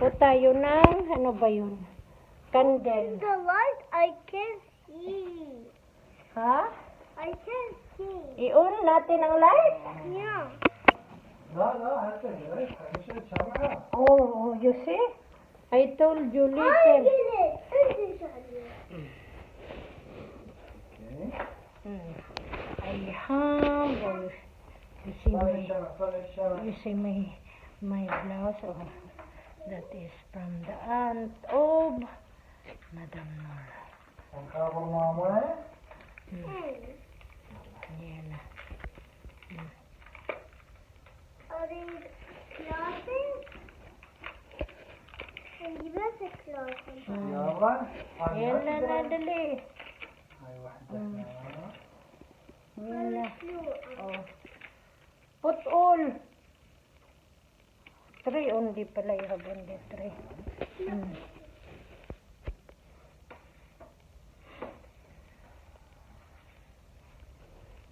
Magpo tayo ng, ano ba yun? Candle. The light I can see. Ha? I can see. I-on natin ang light? Yeah. لا لا حتى جاي مش سامعة. Oh, you see? I told you, I listen. get it. This is Okay. I have, you see طلع my, الشمع طلع الشمع. you see my blouse? Oh, that is from the aunt of Madam Nora. نخابر ماما. Yan na. Are these clothing? And you have the clothing. يلا. Yan na, nadali. هاي واحدة. Yan na. Blue. Oh. Put all. 3 only pala, you have only 3.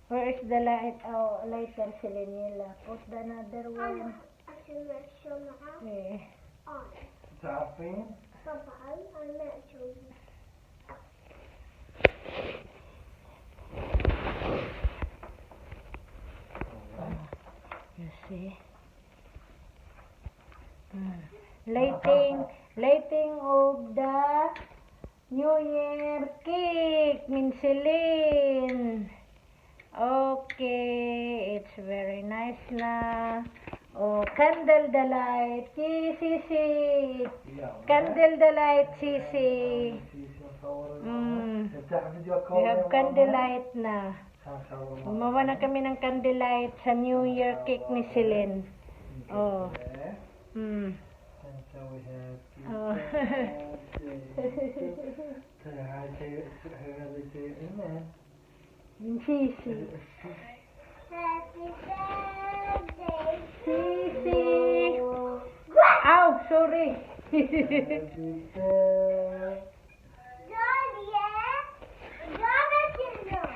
Where is the light? Oh, lighter, Selenila. Put the another one. عشان ما الشمعة Eh. on. تعرفين؟ طبعا أنا أسوي. You see? Lighting of the New Year cake, Minceline. Okay, it's very nice na. Oh, candle the light, Sisi. Candle the light, Sisi. We have candlelight na. Gumawa na kami ng candlelight sa New Year cake ni Celine. Oh. Oh. Sisi. Happy birthday. Sisi. Ow, sorry. John, yeah? John, I can know.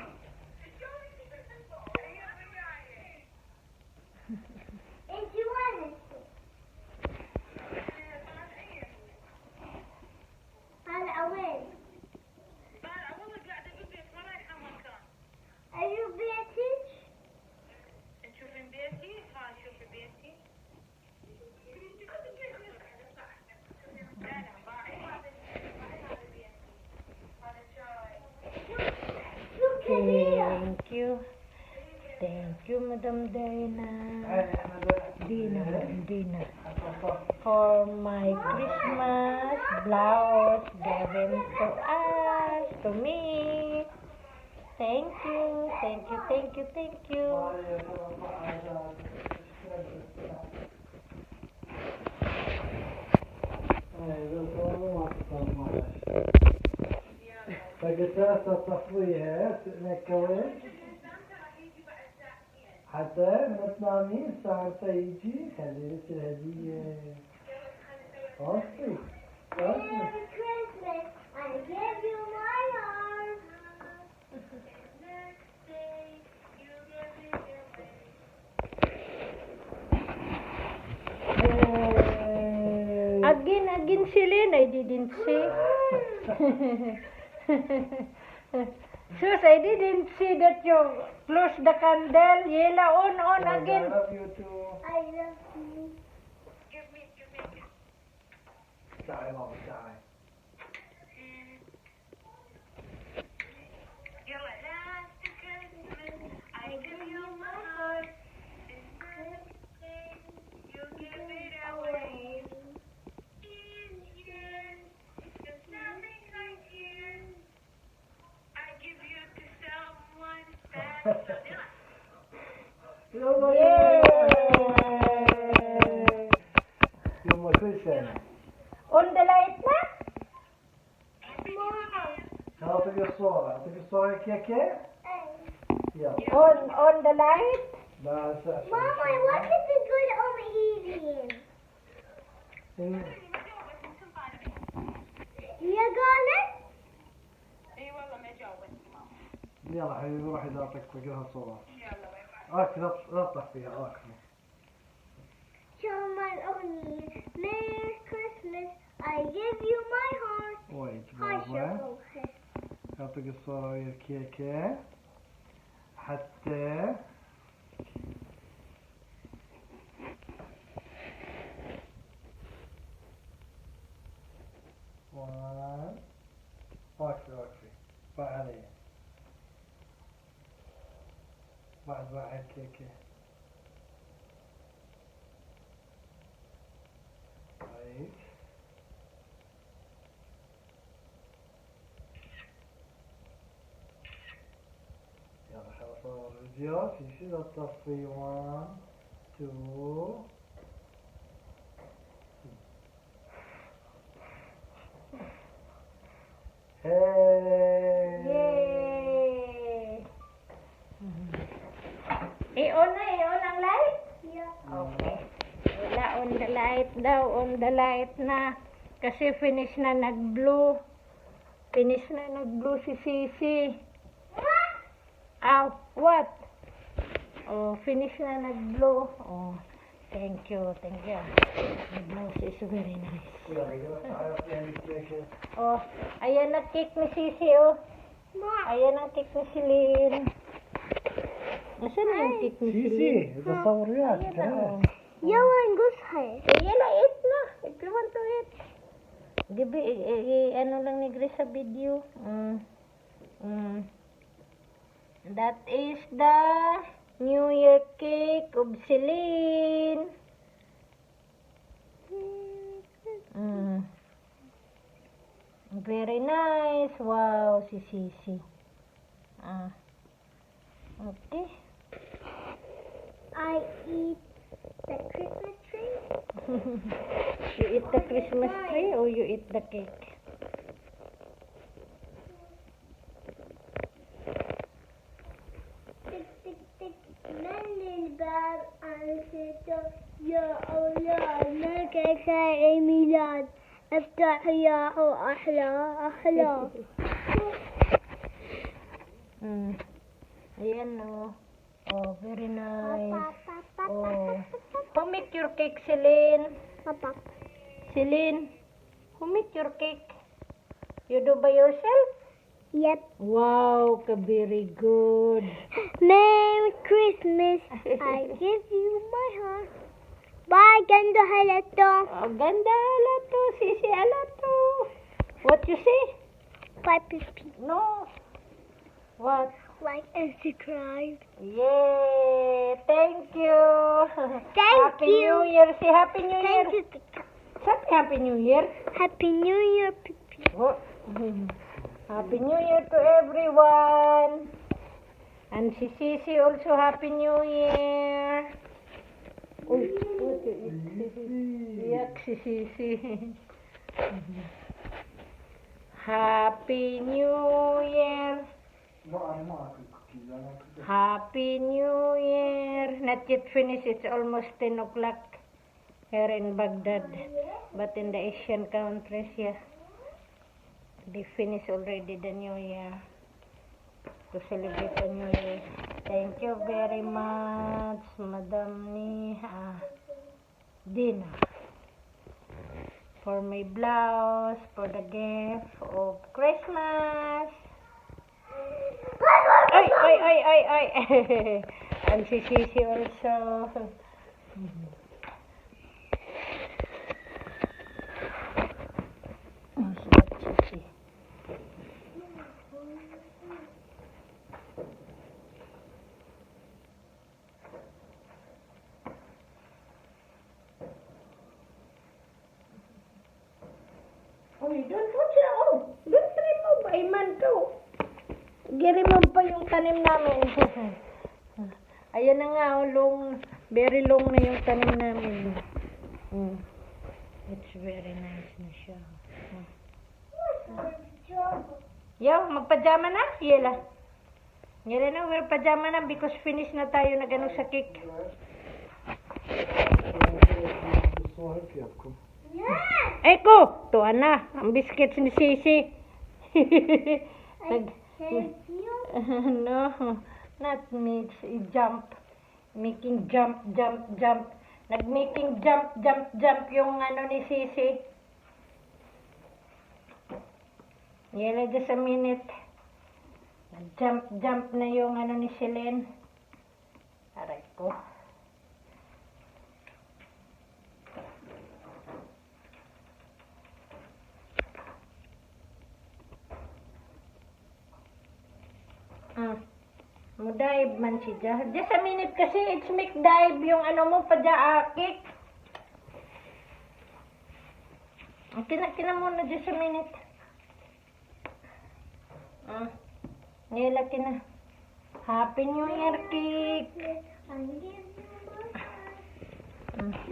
If you want it. هلا وين؟ أيوة بيتك؟ تشوفين بيتي؟ ها شوفي بيتي. لا لا ما هذا بيتي. هذا شاي. Thank you. Thank you, Madam Dina. Dina. For my Christmas blouse given to us, to me. Thank you. فقساسة تطفيها نكوين حتى ما تنامين الساعة تيجي خلي لك الهدية. أوكي. Merry Christmas. I give you my heart. Next day you give me your Again, Celine, I didn't see. Sus, I didn't see that you close the candle. Yela, on I again. love you too. I love you. Give me. تعي ماما تعي. يلا last Christmas I give you my heart. This birthday you give it away. In years there's nothing like years. I give you to someone special. يوم كل سنة. On the light na? أعطيك الصورة كيكة. يلا. On the light? بس عشان. Mama, what is the good of eating? You got it? اي والله ما جاوبت ماما. يلا حبيبي روح إذا أعطيك فقرها صورة. يلا باي باي. أكل نطلع فيها أكل. Show my only. Merry Christmas. أعطي الصراوير كيكة حتى واقفي باع علي بعد واحد كيكة طيب يلا خلاص صور الفيديو في شي تطفي 1 2 Yay! I-on ang light? Yeah. Okay. Wala, on the light daw, on the light na. Kasi finish na nag-blue. Finish na nag-blue si Sisi. Ow, what? Oh, finish na nag-blue. Oh, thank you, thank you. The blouse is very nice. Oh, ayan na cake ni Sisi, oh. Ayan ang cake ni Celine. Nasaan yung cake ni Celine? سيسي إذا صوريات Ayan na, كمان oh. Yellow and goose hair. Yellow, eat na. If you want to eat. Diba, ano lang ni Grace sa video. That is the New Year cake of Celine. Very nice. Wow, si Sisi. Okay. I eat the Christmas tree. You eat the Christmas tree or you eat the cake? Tick, tick, tick. من الباب أنشطه يا أولاد لك عيد ميلاد افتح يا أحلى أحلى. Ayan, oh. Oh, very nice. Oh. Who make your cake, Celine? Papa. Celine, who make your cake? You do by yourself? Yep. Wow, very good. Merry Christmas. I give you my heart. Bye, ganda halato. Oh, ganda alato, Sisi alato. What you say? Bye, Pipi. No. What? Like and subscribe. Yay! Thank you. Thank Happy you. New Year. Say Happy New Year. Thank you. Say Happy New Year. Happy New Year, Pipi. Oh. Happy New Year to everyone. And si Sisi also Happy New Year. Uy, iyak si Sisi. Happy New Year. Happy New Year. Not yet finished. It's almost 10 o'clock here in Baghdad. But in the Asian countries, yeah. They finish already the New Year. To celebrate the New Year. Thank you very much, Madam Dina. For my blouse, for the gift of Christmas. Ay. And si Sisi also. Oh, Sisi. Uy, don't touch it. Oh, don't remove. Ay, man to. Gi-remove pa yung tanim namin. Ayan na nga, oh, long, very long na yung tanim namin. It's very nice na siya. Yo, magpajama na? Yela. Yela na, we're pajama na because finish na tayo na ganun sa cake. Eko, tuwa na. Ang biscuits ni Sisi. Thank you. No, not me. Jump. Making jump. Nag-making jump yung ano ni Sisi. Yela, just a minute. Jump na yung ano ni Celine. Aray ko. Dive man siya. Just a minute kasi it's make dive yung ano mo padyaakik. Kina muna just a minute. Ngayon na. Happy New Year, Kik.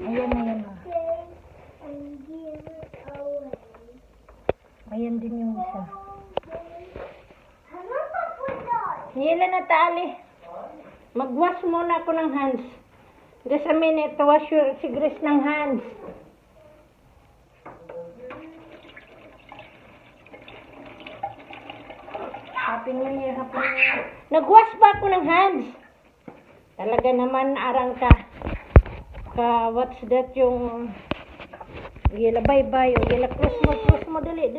Ayan. Ayan din yung isa. Ngayon na tali. Mag-wash muna ako ng hands. Just a minute to wash your sigris ng hands. Happy New Year, Happy New Year. Nag-wash pa ako ng hands. Talaga naman arang ka. What's that yung yela bye-bye o yela close mo, dali.